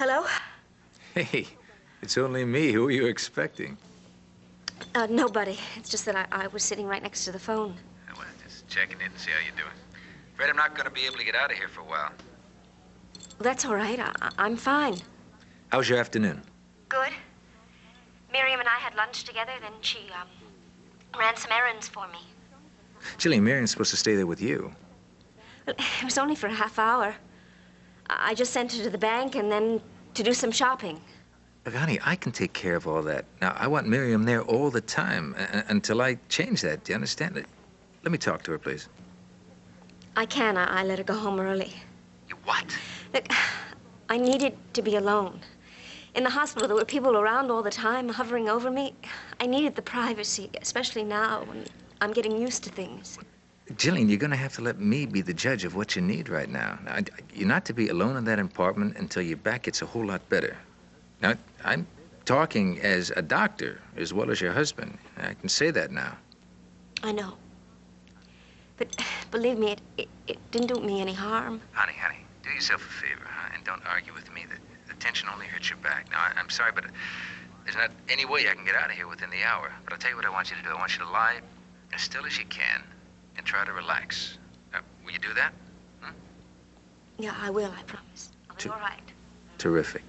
Hello? Hey, it's only me. Who are you expecting? Nobody. It's just that I was sitting right next to the phone. Well, just checking in to see how you're doing. Afraid I'm not going to be able to get out of here for a while. That's all right. I'm fine. How's your afternoon? Good. Miriam and I had lunch together, then she, ran some errands for me. Julian, Miriam's supposed to stay there with you. Well, it was only for a half hour. I just sent her to the bank and then to do some shopping. Look, honey, I can take care of all that. Now, I want Miriam there all the time until I change that. Do you understand? Let me talk to her, please. I can. I let her go home early. You what? Look, I needed to be alone. In the hospital, there were people around all the time, hovering over me. I needed the privacy, especially now when I'm getting used to things. Jillian, you're going to have to let me be the judge of what you need right now. You're not to be alone in that apartment until your back gets a whole lot better. Now, I'm talking as a doctor as well as your husband. I can say that now. I know. But believe me, it didn't do me any harm. Honey, do yourself a favor, huh? And don't argue with me. The tension only hurts your back. Now, I'm sorry, but there's not any way I can get out of here within the hour. But I'll tell you what I want you to do. I want you to lie as still as you can and try to relax. Will you do that? Hmm? Yeah, I will, I promise. I'll be all right. Terrific.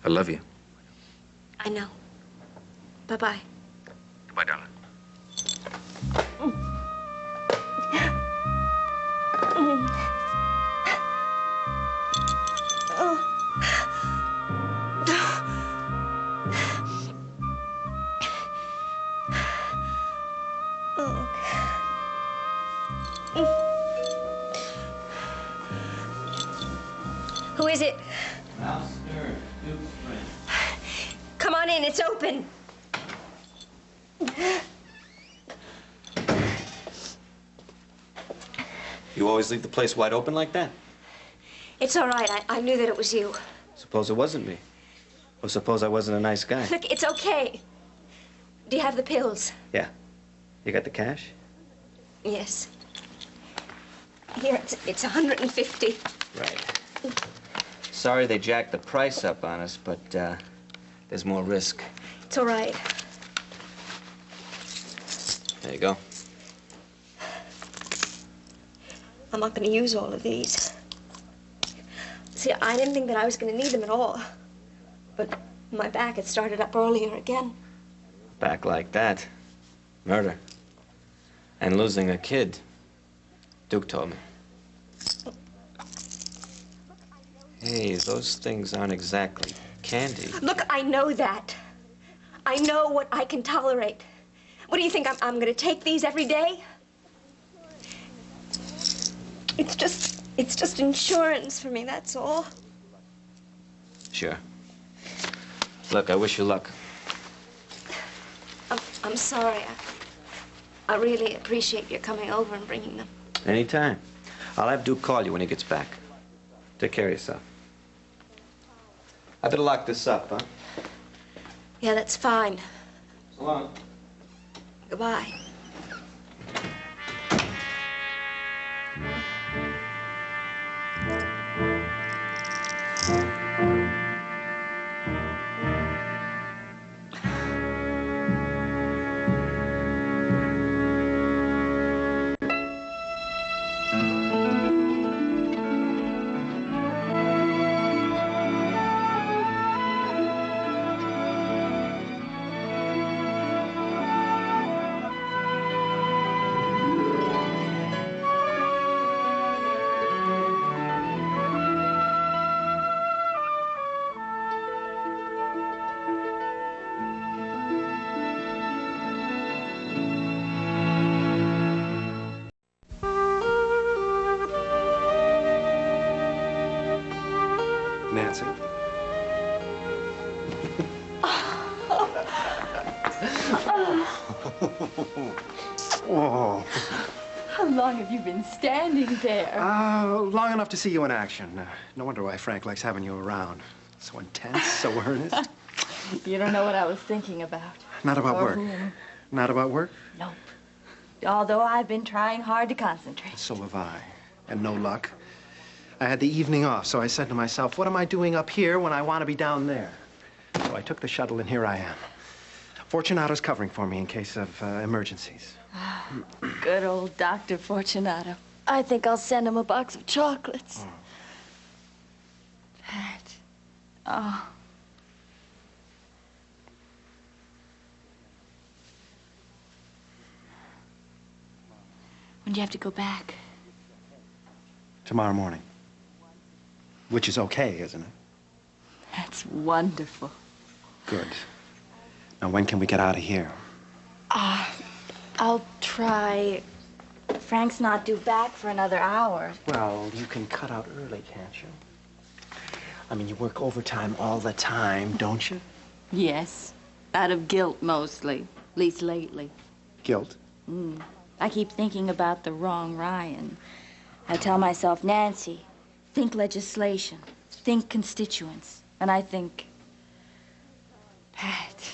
I love you. I know. Bye-bye. Goodbye, darling. Who is it? Come on in, it's open. You always leave the place wide open like that? It's all right. I knew that it was you. Suppose it wasn't me. Or suppose I wasn't a nice guy. Look, it's okay. Do you have the pills? Yeah. You got the cash? Yes. Here, it's 150. Right. Sorry they jacked the price up on us, but there's more risk. It's all right. There you go. I'm not going to use all of these. See, I didn't think that I was going to need them at all. But my back had started up earlier again. Back like that. Murder. And losing a kid. Duke told me. Hey, those things aren't exactly candy. Look, I know that. I know what I can tolerate. What do you think, I'm going to take these every day? It's just insurance for me, that's all. Sure. Look, I wish you luck. I'm sorry. I really appreciate your coming over and bringing them. Anytime. I'll have Duke call you when he gets back. Take care of yourself. I better lock this up, huh? Yeah, that's fine. So long. Goodbye. Nancy. Oh. How long have you been standing there? Long enough to see you in action. No wonder why Frank likes having you around. So intense, so earnest. You don't know what I was thinking about. Not about Or work. whom. Not about work? Nope. Although I've been trying hard to concentrate. So have I. And no luck. I had the evening off, so I said to myself, what am I doing up here when I want to be down there? So I took the shuttle, and here I am. Fortunato's covering for me in case of emergencies. Good old Dr. Fortunato. I think I'll send him a box of chocolates. Oh. Pat. Oh. When do you have to go back? Tomorrow morning. Which is okay, isn't it? That's wonderful. Good. Now, when can we get out of here? I'll try. Frank's not due back for another hour. Well, you can cut out early, can't you? I mean, you work overtime all the time, don't you? Yes. Out of guilt, mostly. At least lately. Guilt? I keep thinking about the wrong Ryan. I tell myself, Nancy, think legislation, think constituents. And I think, Pat.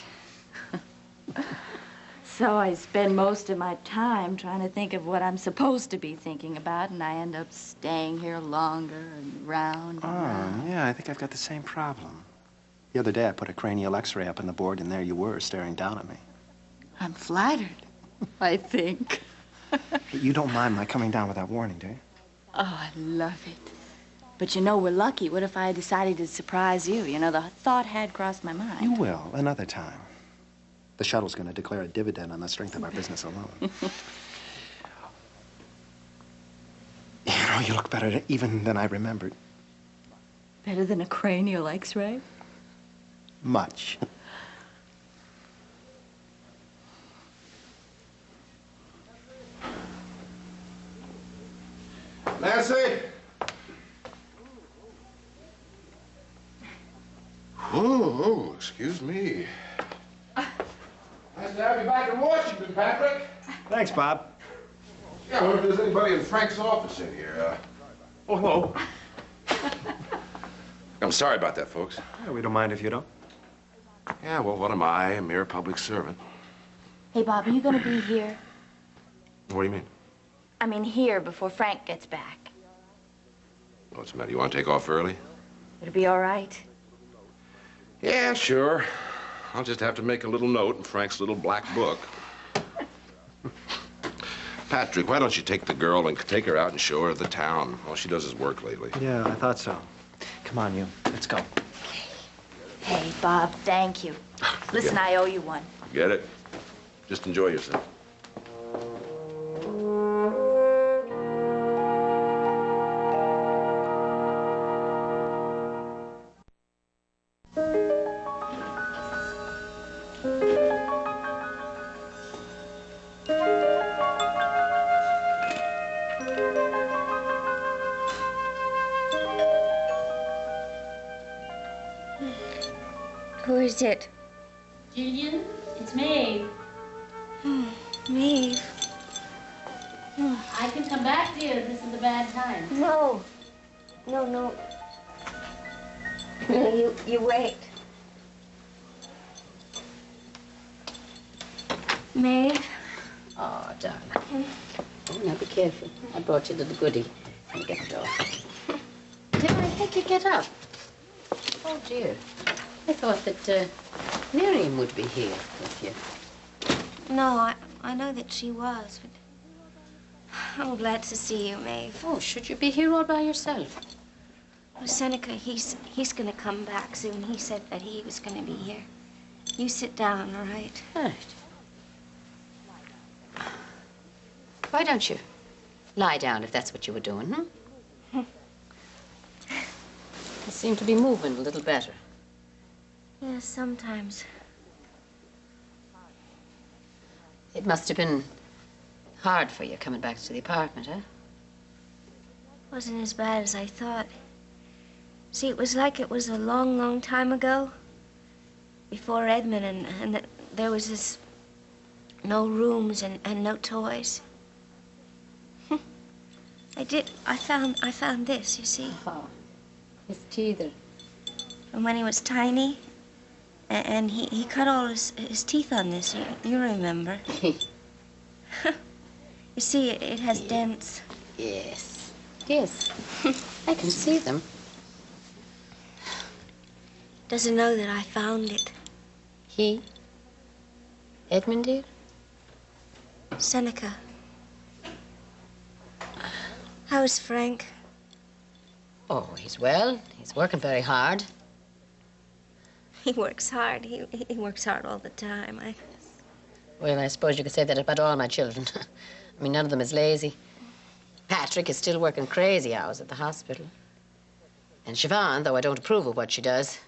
So I spend most of my time trying to think of what I'm supposed to be thinking about, and I end up staying here longer and round and round. Yeah, I think I've got the same problem. The other day, I put a cranial X-ray up on the board, and there you were, staring down at me. I'm flattered, I think. You don't mind my coming down without warning, do you? Oh, I love it. But you know, we're lucky. What if I decided to surprise you? You know, the thought had crossed my mind. You will, another time. The shuttle's going to declare a dividend on the strength of our business alone. You know, you look better even than I remembered. Better than a cranial X-ray? Much. Nancy? Oh, excuse me. Nice to have you back in Washington, Patrick. Thanks, Bob. Yeah, I wonder if there's anybody in Frank's office in here. Oh, hello. I'm sorry about that, folks. Yeah, we don't mind if you don't. Yeah, well, what am I? A mere public servant. Hey, Bob, are you going to be here? What do you mean? I mean, here before Frank gets back. What's the matter? You want to take off early? It'll be all right. Yeah, sure. I'll just have to make a little note in Frank's little black book. Patrick, why don't you take the girl and take her out and show her the town? All she does is work lately. Yeah, I thought so. Come on, you. Let's go. Hey, Bob, thank you. Listen, Yeah. I owe you one. Get it? Just enjoy yourself. Who is it? Julian, it's Maeve. Maeve. I can come back to you if this is a bad time. No. No, no. No, you wait. Maeve? Oh, darling. Oh, now be careful. I brought you a little goodie. Let me get it off. Did I make you get up? Oh, dear. I thought that Miriam would be here with you. No, I know that she was, but I'm glad to see you, Maeve. Oh, should you be here all by yourself? Well, Seneca, he's gonna come back soon. He said that he was gonna be here. You sit down, all right? Right. Why don't you lie down if that's what you were doing, hmm? You seem to be moving a little better. Yes, sometimes. It must have been hard for you coming back to the apartment, huh? Wasn't as bad as I thought. See, it was like it was a long, long time ago. Before Edmund, and that there was this no rooms and no toys. I found this, you see. Oh, his teeth. From when he was tiny. And he cut all his teeth on this, you remember. You see, it has dents. Yes. Yes. I can see them. Doesn't know that I found it. He? Edmund, dear? Seneca. How's Frank? Oh, he's well. He's working very hard. He works hard. He works hard all the time. Well, I suppose you could say that about all my children. I mean, none of them is lazy. Patrick is still working crazy hours at the hospital. And Siobhan, though I don't approve of what she does,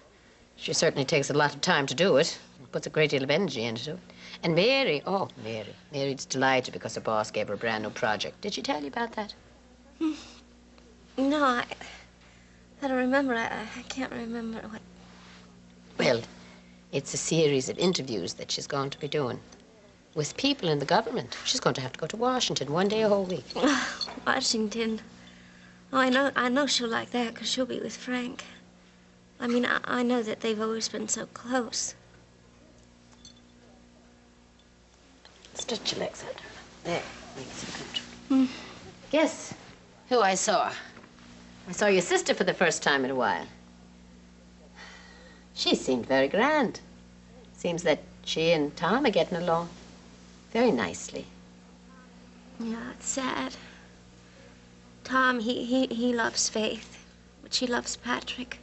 she certainly takes a lot of time to do it. Puts a great deal of energy into it. And Mary, oh, Mary. Mary's delighted because her boss gave her a brand new project. Did she tell you about that? No, I don't remember. I can't remember what. Well, it's a series of interviews that she's going to be doing with people in the government. She's going to have to go to Washington one day a whole week. Washington. Oh, I know she'll like that because she'll be with Frank. I mean, I know that they've always been so close. Stretch your legs out. There, makes it comfortable. Guess who I saw? I saw your sister for the first time in a while. She seemed very grand. Seems that she and Tom are getting along very nicely. Yeah, it's sad. Tom, he loves Faith, but she loves Patrick.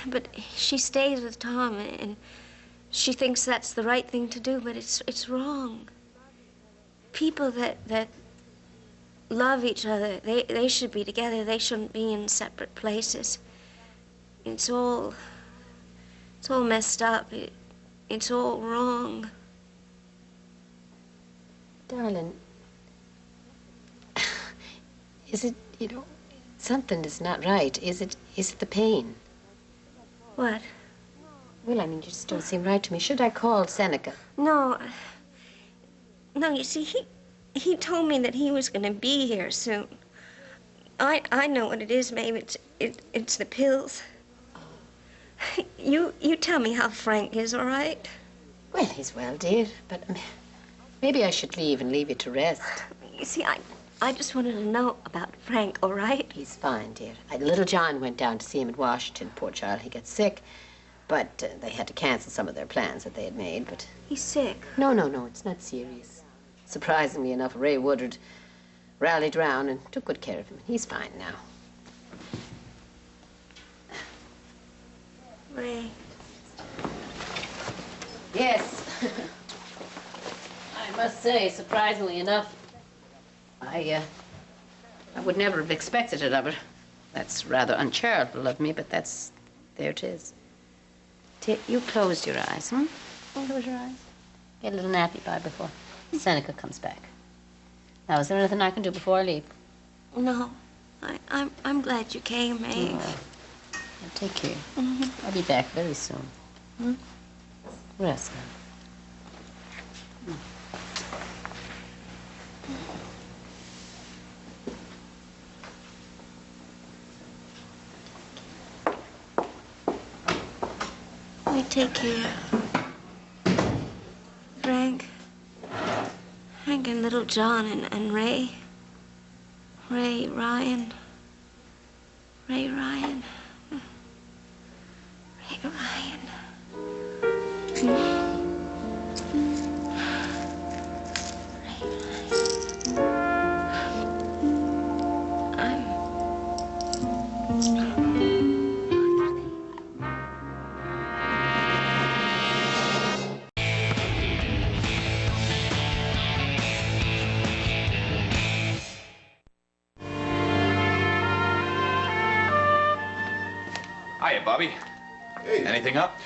But she stays with Tom, and she thinks that's the right thing to do, but it's wrong. People that love each other, they should be together. They shouldn't be in separate places. It's all messed up. It's all wrong. Darling, is it, something is not right. Is it the pain? What? Well, I mean, you just don't seem right to me. Should I call Seneca? No, you see, he told me that he was going to be here soon. I know what it is, Maeve. It's the pills. You tell me how Frank is, all right? Well, he's well, dear, but maybe I should leave and leave you to rest. You see, I just wanted to know about Frank, all right? He's fine, dear. Little John went down to see him in Washington. Poor child, he gets sick. But they had to cancel some of their plans that they had made, but... He's sick. No, it's not serious. Surprisingly enough, Ray Woodard rallied round and took good care of him. He's fine now. Ray. Yes. I must say, surprisingly enough, I would never have expected it of her. That's rather uncharitable of me, but there it is. You closed your eyes, hmm? Close your eyes. Get a little nappy by before Seneca comes back. Now, is there anything I can do before I leave? No, I'm glad you came, Maeve. Oh. Well, take care. I'll be back very soon. Hmm? Rest now. You take care. Frank and little John and Ray. Ray Ryan. Ray Ryan. Ray Ryan. Hiya, Bobby. Hey. Anything up?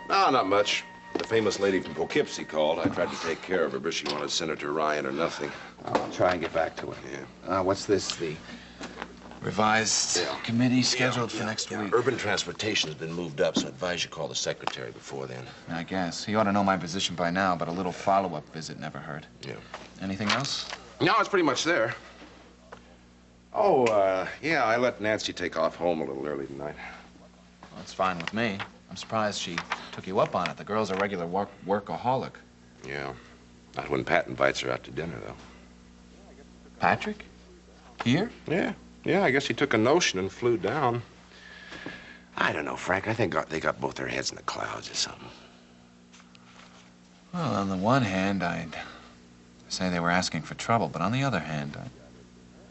No, not much. The famous lady from Poughkeepsie called. I tried to take care of her, but she wanted Senator Ryan or nothing. I'll try and get back to it. Yeah. What's this, the... Revised committee scheduled for next week. Urban transportation's been moved up, so I advise you call the secretary before then. I guess. He ought to know my position by now, but a little follow-up visit never hurt. Yeah. Anything else? No, it's pretty much there. Oh, yeah, I let Nancy take off home a little early tonight. Well, it's fine with me. I'm surprised she took you up on it. The girl's a regular workaholic. Yeah. Not when Pat invites her out to dinner, though. Patrick? Here? Yeah. Yeah, I guess he took a notion and flew down. I don't know, Frank. I think they got both their heads in the clouds or something. Well, on the one hand, I'd say they were asking for trouble, but on the other hand,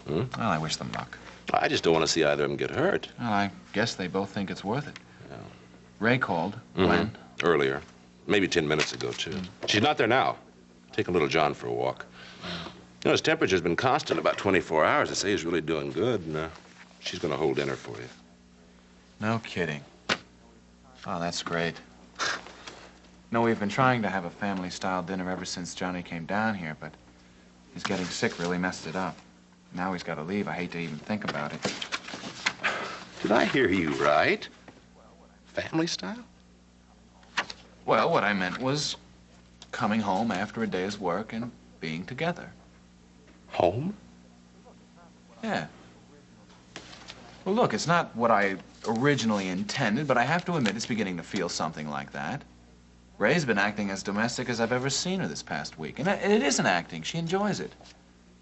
well, I wish them luck. I just don't want to see either of them get hurt. Well, I guess they both think it's worth it. Yeah. Ray called. When? Earlier. Maybe 10 minutes ago, too. She's not there now. Taking little John for a walk. You know, his temperature's been constant about 24 hours. They say he's really doing good, and she's going to hold dinner for you. No kidding. Oh, that's great. No, we've been trying to have a family-style dinner ever since Johnny came down here, but his getting sick really messed it up. Now he's got to leave. I hate to even think about it. Did I hear you right? Family style? Well, what I meant was coming home after a day's work and being together. Home? Yeah. Well, look, it's not what I originally intended, but I have to admit it's beginning to feel something like that. Ray's been acting as domestic as I've ever seen her this past week. And it isn't acting. She enjoys it.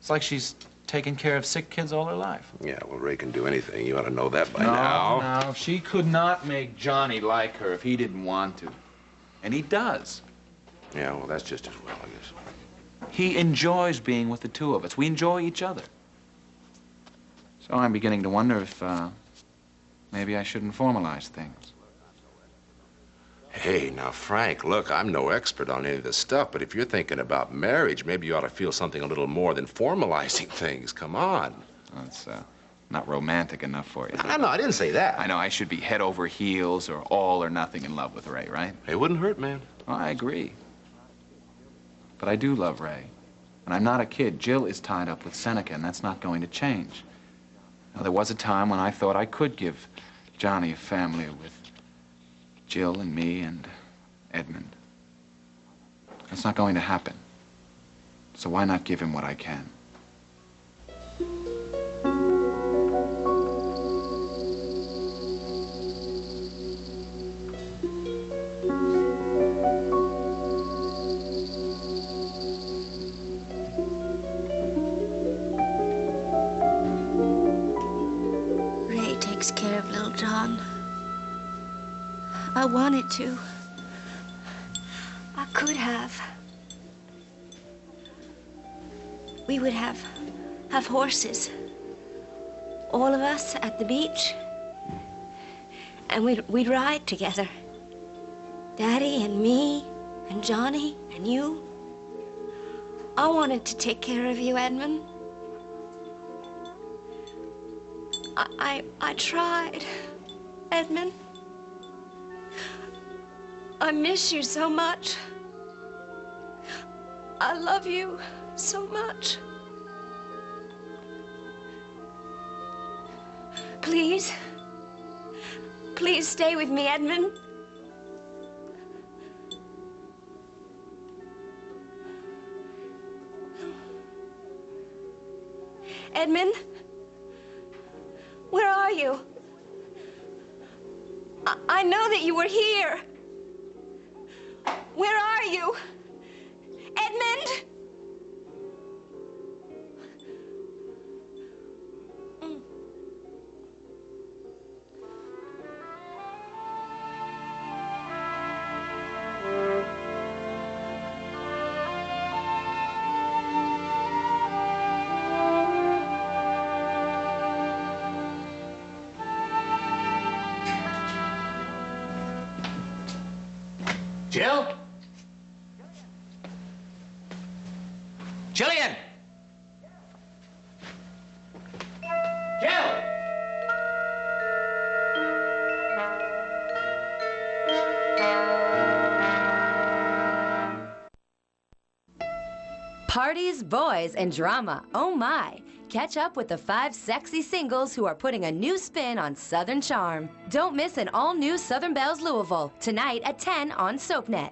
It's like she's taken care of sick kids all her life. Yeah, well, Ray can do anything. You ought to know that by now. No, she could not make Johnny like her if he didn't want to. And he does. Yeah, well, that's just as well, I guess. He enjoys being with the two of us. We enjoy each other. So I'm beginning to wonder if, maybe I shouldn't formalize things. Hey, now, Frank, look, I'm no expert on any of this stuff, but if you're thinking about marriage, maybe you ought to feel something a little more than formalizing things. Come on. That's, not romantic enough for you. No, I didn't say that. I know I should be head over heels or all or nothing in love with Ray, right? It wouldn't hurt, man. Oh, I agree. But I do love Ray. And I'm not a kid. Jill is tied up with Seneca, and that's not going to change. Now, there was a time when I thought I could give Johnny a family with Jill and me and Edmund. That's not going to happen. So why not give him what I can? Ray takes care of little John. I wanted to. I could have. We would have horses. All of us at the beach. And we'd ride together. Daddy and me and Johnny and you. I wanted to take care of you, Edmund. I tried, Edmund. I miss you so much. I love you so much. Please, please stay with me, Edmund. Edmund, where are you? I know that you were here. Where are you? Edmund? Jill? Julian! Jill! Parties, boys, and drama. Oh my! Catch up with the 5 sexy singles who are putting a new spin on Southern charm. Don't miss an all-new Southern Bells Louisville, tonight at 10 on SoapNet.